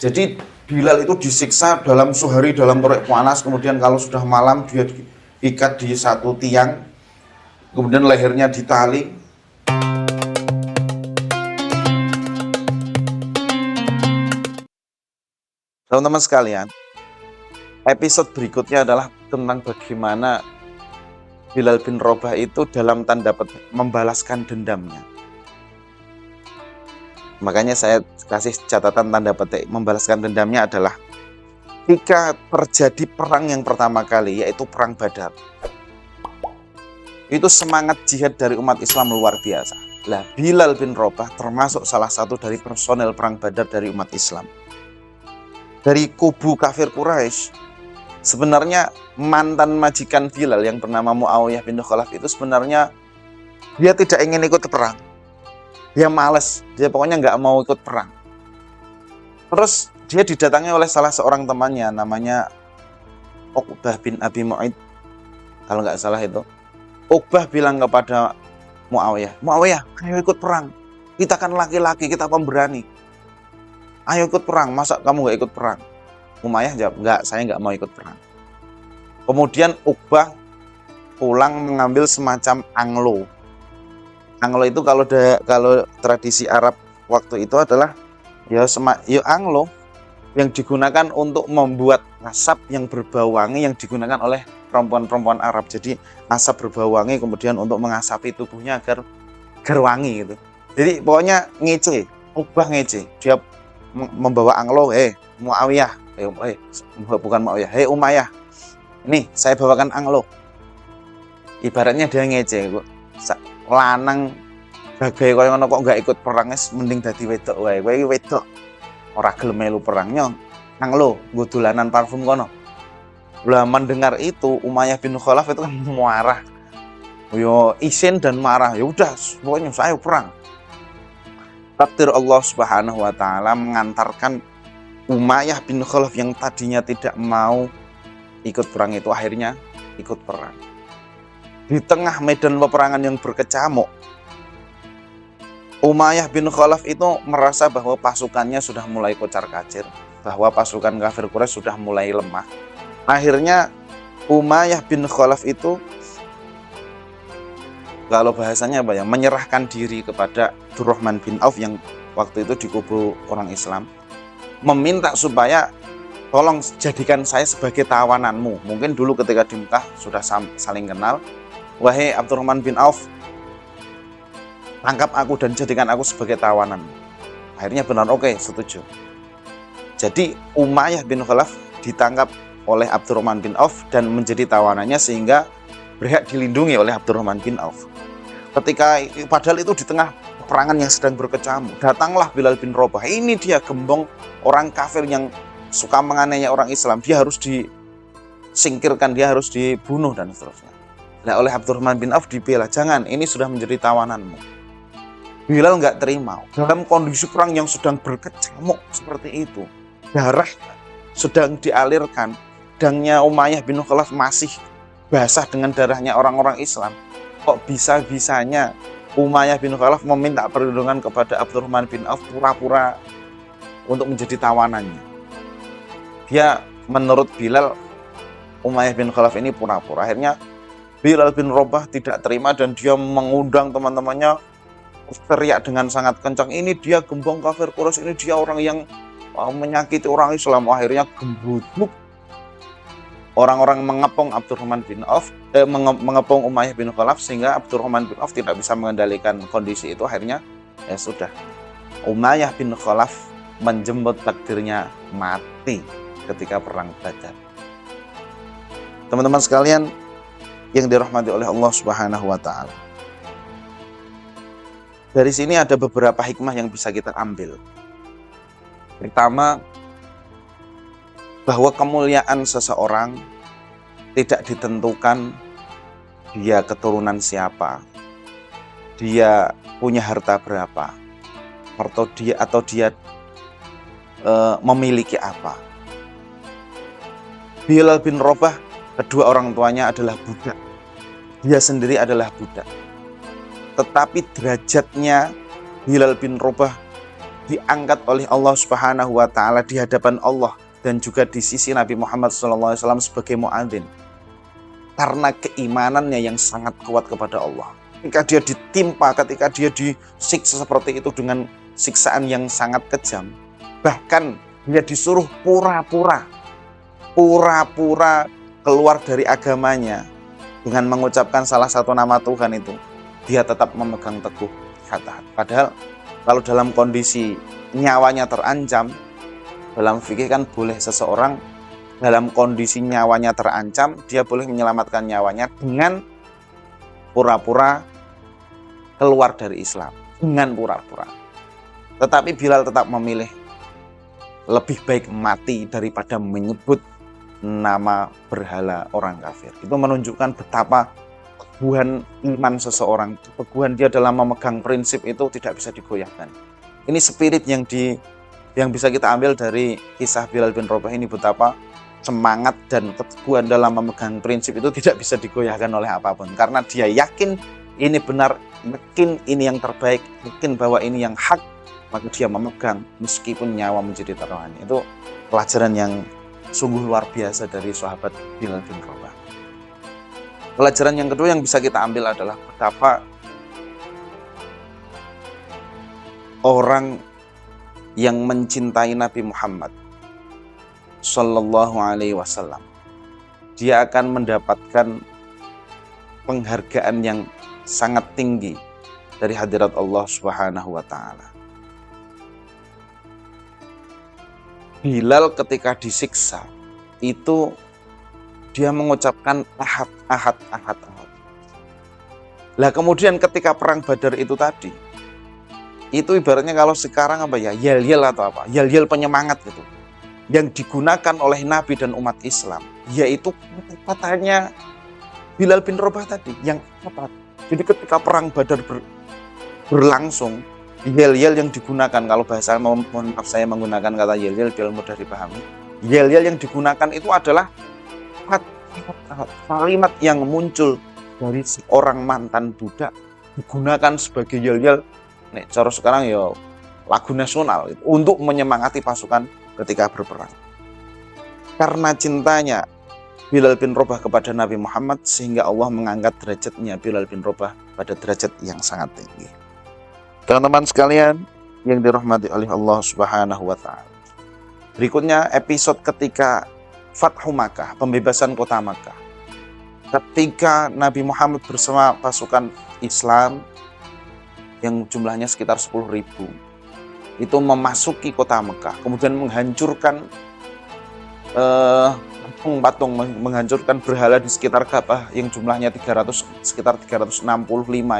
Jadi Bilal itu disiksa dalam sehari dalam terik panas, kemudian kalau sudah malam dia diikat di satu tiang, kemudian lehernya ditali. Teman-teman sekalian, episode berikutnya adalah tentang bagaimana Bilal bin Rabah itu dalam tanda petik membalaskan dendamnya. Makanya saya kasih catatan tanda petik membalaskan dendamnya adalah ketika terjadi perang yang pertama kali, yaitu perang Badar. Itu semangat jihad dari umat Islam luar biasa. Lah, Bilal bin Rabah termasuk salah satu dari personel perang Badar dari umat Islam. Dari kubu kafir Quraisy, sebenarnya mantan majikan Bilal yang bernama Muawiyah bin Khalaf itu sebenarnya dia tidak ingin ikut perang. Dia males, dia pokoknya nggak mau ikut perang. Terus dia didatangi oleh salah seorang temannya namanya Uqbah bin Abi Mu'aid, kalau nggak salah itu. Uqbah bilang kepada Muawiyah, Muawiyah, ayo ikut perang. Kita kan laki-laki, kita pemberani. Ayo ikut perang, masa kamu nggak ikut perang? Umayyah jawab, enggak, saya nggak mau ikut perang. Kemudian Uqbah pulang mengambil semacam anglo. Anglo itu kalau tradisi Arab waktu itu adalah ya anglo yang digunakan untuk membuat asap yang berbau wangi yang digunakan oleh perempuan-perempuan Arab. Jadi asap berbau wangi kemudian untuk mengasapi tubuhnya agar wangi gitu. Jadi pokoknya ngece, Uqbah ngece. Dia membawa anglo, Muawiyah, bukan Muawiyah, Umayyah. Ini saya bawakan anglo. Ibaratnya dia ngece, lanang bagai koyo ngono kok enggak ikut perang, mending dadi wedok wae. Kowe iki wedok ora gelem melu perangnya, anglo nggo dolanan parfum kono. Lah mendengar itu Umayyah bin Khalaf itu kan marah. Yo isin dan marah. Ya udah, pokoknya saya perang. Takdir Allah Subhanahu wa taala mengantarkan Umayyah bin Khalaf yang tadinya tidak mau ikut perang itu akhirnya ikut perang. Di tengah medan peperangan yang berkecamuk, Umayyah bin Khalaf itu merasa bahwa pasukannya sudah mulai kocar-kacir, bahwa pasukan kafir Quraisy sudah mulai lemah. Akhirnya Umayyah bin Khalaf itu, kalau bahasanya apa ya, menyerahkan diri kepada Abdurrahman bin Auf yang waktu itu di kubu orang Islam, meminta supaya tolong jadikan saya sebagai tawananmu. Mungkin dulu ketika di Mekah sudah saling kenal. Wahai Abdurrahman bin Auf, tangkap aku dan jadikan aku sebagai tawanan. Akhirnya benar, oke, setuju. Jadi Umayyah bin Khalaf ditangkap oleh Abdurrahman bin Auf dan menjadi tawanannya sehingga berhak dilindungi oleh Abdurrahman bin Auf. Ketika padahal itu di tengah peperangan yang sedang berkecamuk, datanglah Bilal bin Rabah. Ini dia gembong orang kafir yang suka menganiaya orang Islam. Dia harus disingkirkan, dia harus dibunuh dan seterusnya. Nah, oleh Abdurrahman bin Auf dibela, jangan, ini sudah menjadi tawananmu. Bilal nggak terima. Dalam kondisi perang yang sedang berkecamuk seperti itu, darah sedang dialirkan, pedangnya Umayyah bin Khalaf masih basah dengan darahnya orang-orang Islam. Kok bisa-bisanya Umayyah bin Khalaf meminta perlindungan kepada Abdurrahman bin Auf pura-pura untuk menjadi tawanannya. Dia menurut Bilal, Umayyah bin Khalaf ini pura-pura. Akhirnya Bilal bin Rabah tidak terima dan dia mengundang teman-temannya, teriak dengan sangat kencang, ini dia gembong kafir Quraisy, ini dia orang yang menyakiti orang Islam. Akhirnya gembuduk orang-orang mengepung Abdurrahman bin Auf, mengepung Umayyah bin Khalaf sehingga Abdurrahman bin Auf tidak bisa mengendalikan kondisi itu. Akhirnya ya sudah, Umayyah bin Khalaf menjemput takdirnya mati ketika perang Badar. Teman-teman sekalian yang dirahmati oleh Allah Subhanahu wa taala. Dari sini ada beberapa hikmah yang bisa kita ambil. Pertama, bahwa kemuliaan seseorang tidak ditentukan dia keturunan siapa, dia punya harta berapa, atau dia memiliki apa. Bilal bin Rabah, kedua orang tuanya adalah budak. Dia sendiri adalah budak. Tetapi derajatnya Bilal bin Rabah diangkat oleh Allah Subhanahu wa taala di hadapan Allah dan juga di sisi Nabi Muhammad SAW sebagai muadzin karena keimanannya yang sangat kuat kepada Allah. Ketika dia ditimpa, ketika dia disiksa seperti itu dengan siksaan yang sangat kejam, bahkan dia disuruh pura-pura keluar dari agamanya dengan mengucapkan salah satu nama Tuhan itu, dia tetap memegang teguh kata. Padahal kalau dalam kondisi nyawanya terancam, dalam fikih kan boleh seseorang dalam kondisi nyawanya terancam, dia boleh menyelamatkan nyawanya dengan pura-pura keluar dari Islam, dengan pura-pura. Tetapi Bilal tetap memilih lebih baik mati daripada menyebut nama berhala orang kafir. Itu menunjukkan betapa keteguhan iman seseorang, keteguhan dia dalam memegang prinsip itu tidak bisa digoyahkan. Ini spirit yang bisa kita ambil dari kisah Bilal bin Rabah ini, betapa semangat dan keteguhan dalam memegang prinsip itu tidak bisa digoyahkan oleh apapun, karena dia yakin ini benar, yakin ini yang terbaik, yakin bahwa ini yang hak, maka dia memegang meskipun nyawa menjadi taruhan. Itu pelajaran yang sungguh luar biasa dari sahabat Bilal bin Rabah. Pelajaran yang kedua yang bisa kita ambil adalah betapa orang yang mencintai Nabi Muhammad Sallallahu Alaihi Wasallam, dia akan mendapatkan penghargaan yang sangat tinggi dari hadirat Allah Subhanahu wa Ta'ala. Bilal ketika disiksa itu dia mengucapkan ahad, ahad, ahad, ahad. Lah kemudian ketika perang Badar itu tadi, itu ibaratnya kalau sekarang apa ya, yel-yel atau apa, yel-yel penyemangat gitu, yang digunakan oleh Nabi dan umat Islam, yaitu katanya Bilal bin Rabah tadi yang tepat. Jadi ketika perang Badar berlangsung, yel-yel yang digunakan, kalau bahasa, mohon maaf saya menggunakan kata yel-yel biar mudah dipahami, yel-yel yang digunakan itu adalah kalimat yang muncul dari seorang mantan budak digunakan sebagai yel-yel. Nek cara sekarang ya lagu nasional untuk menyemangati pasukan ketika berperang. Karena cintanya Bilal bin Rabah kepada Nabi Muhammad, sehingga Allah mengangkat derajatnya Bilal bin Rabah pada derajat yang sangat tinggi. Teman-teman sekalian yang dirahmati oleh Allah Subhanahu wa Ta'ala, berikutnya episode ketika Fathu Makkah, pembebasan kota Makkah. Ketika Nabi Muhammad bersama pasukan Islam yang jumlahnya sekitar 10.000 itu memasuki kota Mekah, kemudian menghancurkan patung-patung, menghancurkan berhala di sekitar Ka'bah yang jumlahnya sekitar 365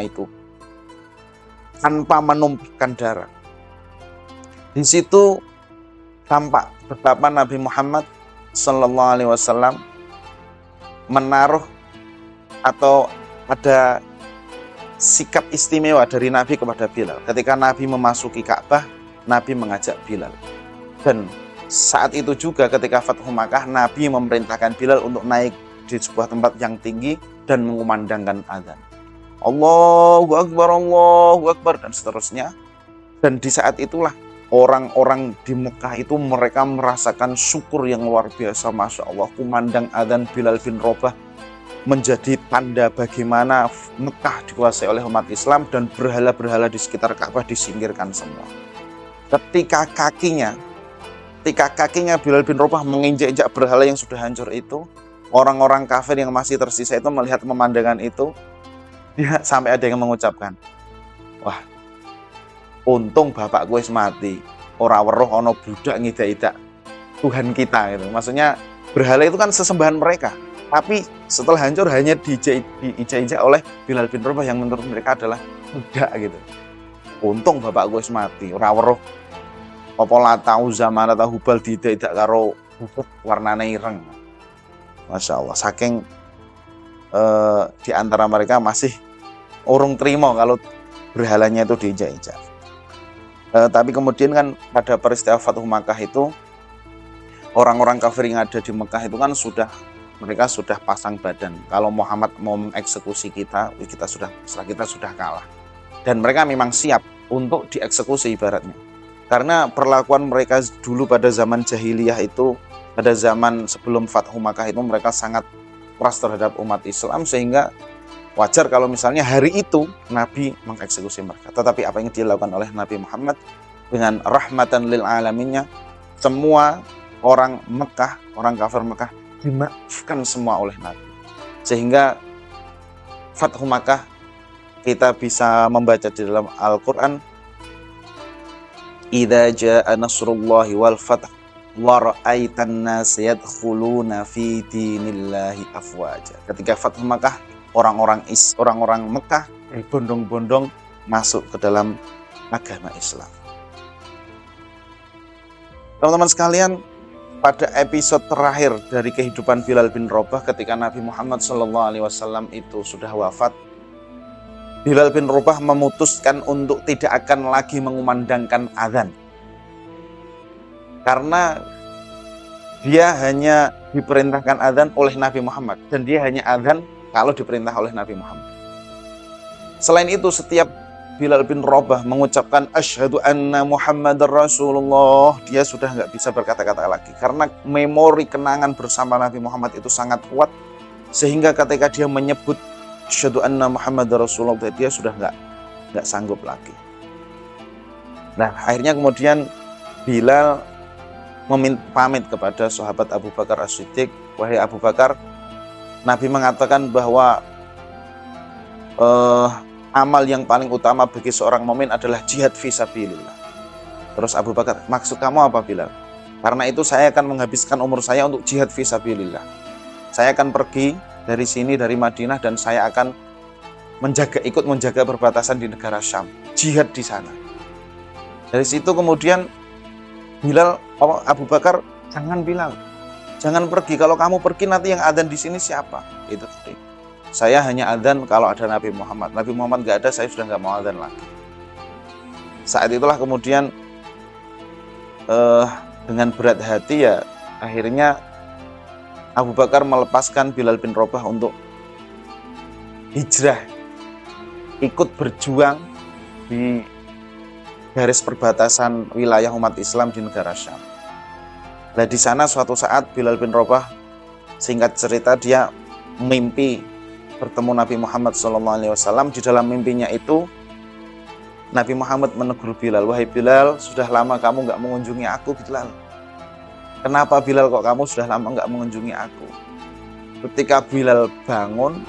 itu, tanpa menumpahkan darah. Di situ tampak betapa Nabi Muhammad Sallallahu Alaihi Wasallam menaruh atau ada sikap istimewa dari Nabi kepada Bilal. Ketika Nabi memasuki Ka'bah, Nabi mengajak Bilal. Dan saat itu juga ketika Fathu Makkah, Nabi memerintahkan Bilal untuk naik di sebuah tempat yang tinggi dan mengumandangkan azan. Allahu Akbar, dan seterusnya. Dan di saat itulah orang-orang di Mekah itu mereka merasakan syukur yang luar biasa. Masya Allah, kumandang azan Bilal bin Rabah menjadi tanda bagaimana Mekah dikuasai oleh umat Islam dan berhala-berhala di sekitar Ka'bah disingkirkan semua. Ketika kakinya Bilal bin Rabah menginjak-injak berhala yang sudah hancur itu, orang-orang kafir yang masih tersisa itu melihat pemandangan itu, dia sampai ada yang mengucapkan, wah, untung bapakku wis mati, ora weruh ana budak ngidak-idak Tuhan kita gitu. Maksudnya berhala itu kan sesembahan mereka, tapi setelah hancur hanya diinjak-injak oleh Bilal bin Rabah yang menurut mereka adalah budak gitu. Untung bapakku wis mati, ora weruh apa Lata Uzza Manata Hubal diidak-idak karo bubuk warnane ireng. Masya Allah, saking di antara mereka masih urung terima kalau berhalanya itu diinjak-injak. Tapi kemudian kan pada peristiwa Fathu Makkah itu, orang-orang kafir yang ada di Mekah itu kan mereka sudah pasang badan. Kalau Muhammad mau mengeksekusi kita sudah kalah. Dan mereka memang siap untuk dieksekusi ibaratnya. Karena perlakuan mereka dulu pada zaman jahiliyah itu, pada zaman sebelum Fathu Makkah itu mereka sangat keras terhadap umat Islam, sehingga wajar kalau misalnya hari itu Nabi mengeksekusi mereka. Tetapi apa yang dilakukan oleh Nabi Muhammad dengan rahmatan lil alaminnya, semua orang Mekah, orang kafir Mekah dimaafkan semua oleh Nabi. Sehingga Fathu Makkah kita bisa membaca di dalam Al-Quran, idza jaa nasrullahi wal fath wa ra'aitan nas yadkhuluna fi dinillahi afwaja. Ketika Fathu Makkah, orang-orang Mekah bondong-bondong masuk ke dalam agama Islam. Teman-teman sekalian, pada episode terakhir dari kehidupan Bilal bin Rabah ketika Nabi Muhammad SAW itu sudah wafat, Bilal bin Rabah memutuskan untuk tidak akan lagi mengumandangkan azan. Karena dia hanya diperintahkan azan oleh Nabi Muhammad, dan dia hanya azan kalau diperintah oleh Nabi Muhammad. Selain itu, setiap Bilal bin Rabah mengucapkan asyhadu anna Muhammadar Rasulullah, dia sudah nggak bisa berkata-kata lagi. Karena memori kenangan bersama Nabi Muhammad itu sangat kuat, sehingga ketika dia menyebut asyhadu anna Muhammadar Rasulullah, dia sudah nggak sanggup lagi. Nah, akhirnya kemudian Bilal pamit kepada sahabat Abu Bakar As-Siddiq, wahai Abu Bakar, Nabi mengatakan bahwa amal yang paling utama bagi seorang mukmin adalah jihad fisabilillah. Terus Abu Bakar, maksud kamu apa Bilal? Karena itu saya akan menghabiskan umur saya untuk jihad fisabilillah. Saya akan pergi dari sini, dari Madinah, dan saya akan ikut menjaga perbatasan di negara Syam, jihad di sana. Dari situ kemudian Abu Bakar, jangan Bilal, jangan pergi. Kalau kamu pergi nanti yang adzan di sini siapa? Itu tadi. Saya hanya adzan kalau ada Nabi Muhammad. Nabi Muhammad nggak ada, saya sudah nggak mau adzan lagi. Saat itulah kemudian dengan berat hati ya akhirnya Abu Bakar melepaskan Bilal bin Rabah untuk hijrah, ikut berjuang di garis perbatasan wilayah umat Islam di negara Syam. Nah, di sana suatu saat Bilal bin Rabah, singkat cerita, dia mimpi bertemu Nabi Muhammad SAW. Di dalam mimpinya itu Nabi Muhammad menegur Bilal, wahai Bilal, sudah lama kamu nggak mengunjungi aku, Bilal. Kenapa Bilal kok kamu sudah lama nggak mengunjungi aku? Ketika Bilal bangun,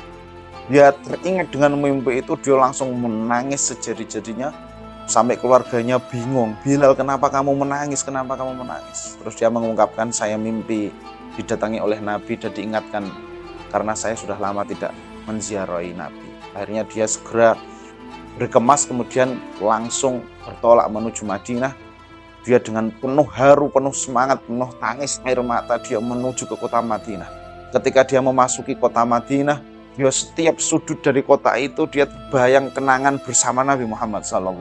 dia teringat dengan mimpi itu, dia langsung menangis sejadi-jadinya, sampai keluarganya bingung. Bilal, kenapa kamu menangis? Kenapa kamu menangis? Terus dia mengungkapkan, saya mimpi didatangi oleh Nabi dan diingatkan karena saya sudah lama tidak menziarahi Nabi. Akhirnya dia segera berkemas, kemudian langsung bertolak menuju Madinah. Dia dengan penuh haru, penuh semangat, penuh tangis air mata, dia menuju ke kota Madinah. Ketika dia memasuki kota Madinah, dia setiap sudut dari kota itu dia terbayang kenangan bersama Nabi Muhammad SAW.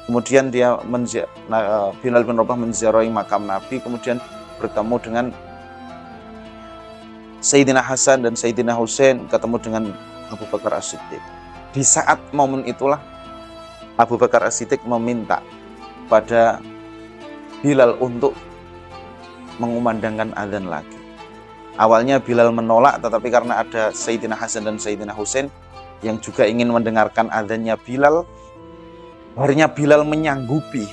Kemudian Bilal bin Rabah menziarahi makam Nabi, kemudian bertemu dengan Sayyidina Hasan dan Sayyidina Husain, ketemu dengan Abu Bakar As-Siddiq. Di saat momen itulah Abu Bakar As-Siddiq meminta pada Bilal untuk mengumandangkan adzan lagi. Awalnya Bilal menolak, tetapi karena ada Sayyidina Hasan dan Sayyidina Husain yang juga ingin mendengarkan adzannya Bilal, akhirnya Bilal menyanggupi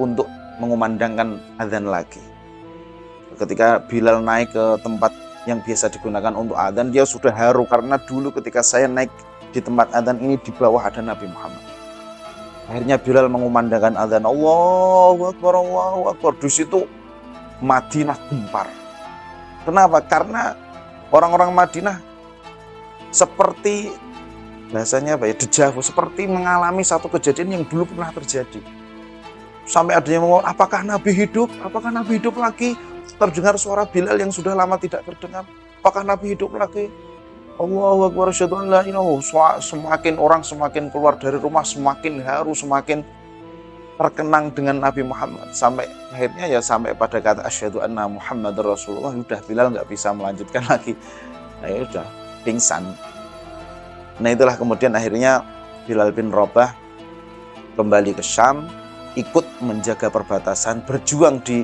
untuk mengumandangkan adzan lagi. Ketika Bilal naik ke tempat yang biasa digunakan untuk adzan, dia sudah haru karena dulu ketika saya naik di tempat adzan ini di bawah ada Nabi Muhammad. Akhirnya Bilal mengumandangkan adzan, Allahu Akbar, Allahu Akbar. Di situ Madinah gempar. Kenapa? Karena orang-orang Madinah seperti bahasanya deja vu, seperti mengalami satu kejadian yang dulu pernah terjadi. Sampai ada yang ngomong, apakah Nabi hidup? Apakah Nabi hidup lagi? Terdengar suara Bilal yang sudah lama tidak terdengar. Apakah Nabi hidup lagi? Allahu Akbar, asyhadu an la ilaha illallah. Semakin orang semakin keluar dari rumah, semakin haru, semakin terkenang dengan Nabi Muhammad. Sampai akhirnya sampai pada kata asyhadu anna Muhammadar Rasulullah, sudah Bilal nggak bisa melanjutkan lagi. Nah, ya sudah pingsan. Nah, itulah kemudian akhirnya Bilal bin Rabah kembali ke Syam, ikut menjaga perbatasan, berjuang di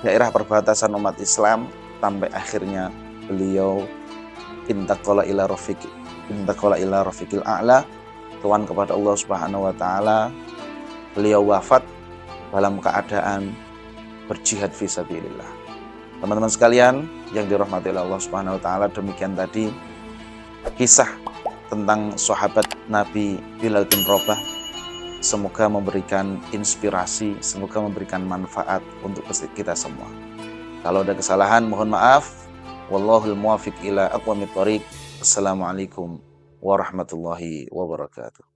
daerah perbatasan umat Islam, sampai akhirnya beliau intaqala ila rafiqil a'la, tuan kepada Allah Subhanahu wa taala. Beliau wafat dalam keadaan berjihad fisabilillah. Teman-teman sekalian yang dirahmati oleh Allah Subhanahu wa taala, demikian tadi kisah tentang sahabat Nabi Bilal bin Rabah. Semoga memberikan inspirasi, semoga memberikan manfaat untuk kita semua. Kalau ada kesalahan mohon maaf. Wallahul muwaffiq ila aqwamit thoriq. Assalamualaikum warahmatullahi wabarakatuh.